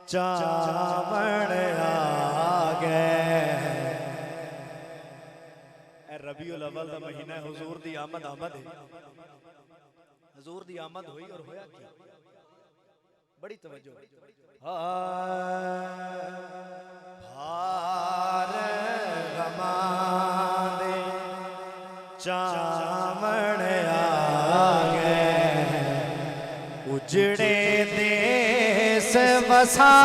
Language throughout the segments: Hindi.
चावण आ गए। रबीउल अव्वल का महीना है, हुजूर दी आमद आमद है। हुजूर दी आमद हुई और होया क्या? बड़ी तवज्जो। भार गमा दे चावण आ गए, उजड़े देश बसा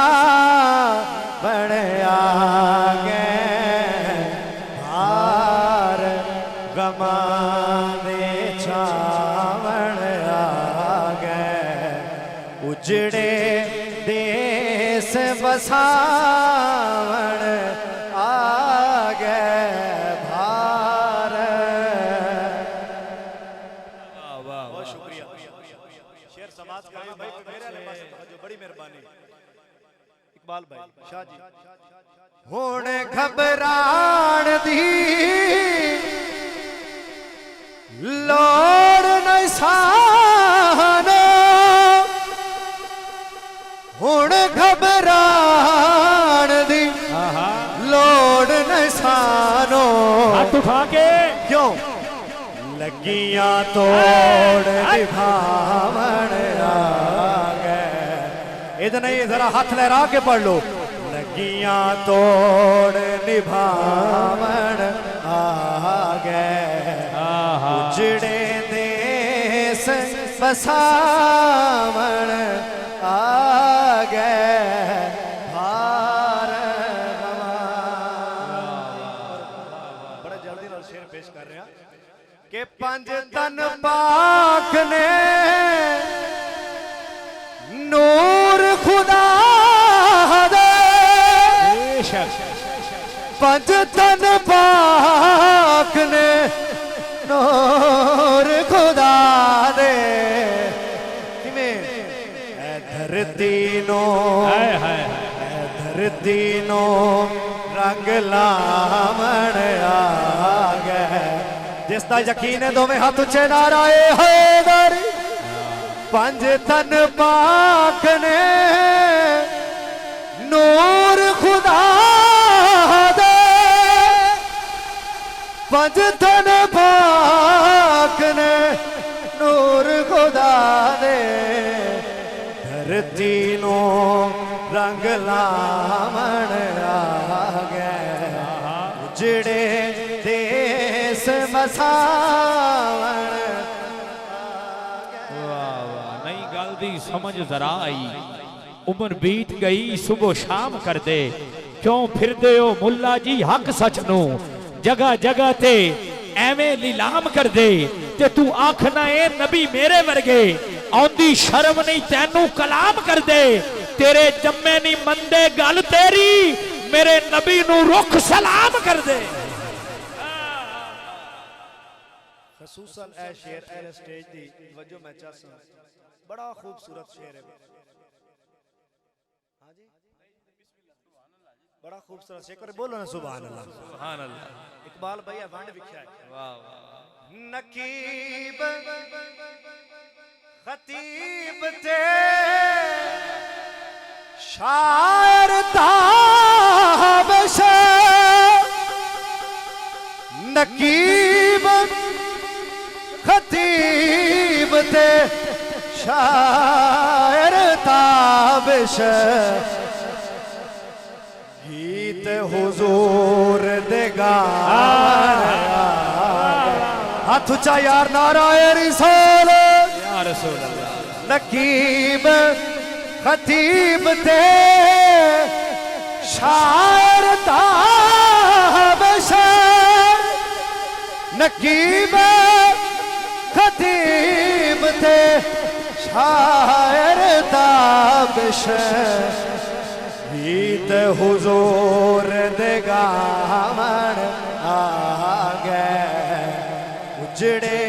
बण आ गए। भार गमा दे चावण आ गए, उजड़े देश बसावण आ गए। भार बहुत शुक्रिया। शेर समाज का भाई मेरे पास जो बड़ी मेहरबानी इकबाल भाई शाह जी। हुण घबराण दी लोड़ नहीं सानो, हुण घबराण दी लोड़ नहीं सानो। हाथ उठा के क्यों लगियां तोड़ निभावण आ गए। इधर नहीं, जरा हाथ लहरा के पढ़ लो। लगियां तोड़ निभावण आ गए, उजड़े देश बसावण आ गए। भार बड़ा जल्दी नाल शेर पेश कर रहे हैं कि पंज तन पाक ने नूर खुदा दे, पंज तन पाक ने नूर खुदा दे। धरती नो धरती नो रंग लावण आ गए। जिसका यकीन है दोवें हाथ उच्चे नाराए हैदर। पंज तन पाक ने नूर खुदा दे, पंज तन पाक ने नूर खुदा दे। धरती नो रंग लावण आ गए, उजड़े देश बसावण। नई गल दी समझ जरा आई, उम्र बीत गई सुबह शाम कर दे। क्यों फिर दे हो मुल्ला जी हक सच नू, जगह जगह ते एवें लीलाम कर दे। ते तू आखना ए नबी मेरे वर्गे, आंदी शर्म नहीं तैनू कलाम कर दे। तेरे जम्मे नहीं मंदे गल तेरी, मेरे नबी नू रुख सलाम कर दे। खसूसन ए शेर ए स्टेज दी वजह मैं चाहता, बड़ा खूबसूरत शेर है। हाँ जी, बड़ा खूबसूरत शेर। बोलो ना सुभान अल्लाह। सुभान अल्लाह। इकबाल भैया वंड विख्या है। वाह वाह। नकीब खतीब ते शायर ताबश, नकीब खतीब ते शायर ताबश। गीत हुजूर दे गावण, हाथ उच्चा यार नाराए रिसाल या रसूल अल्लाह। नकीब खतीब ते शायर ताबश, नकीब खतीब ते शायर ताबश। गीत हुजूर दे गावण आ गए, उजड़े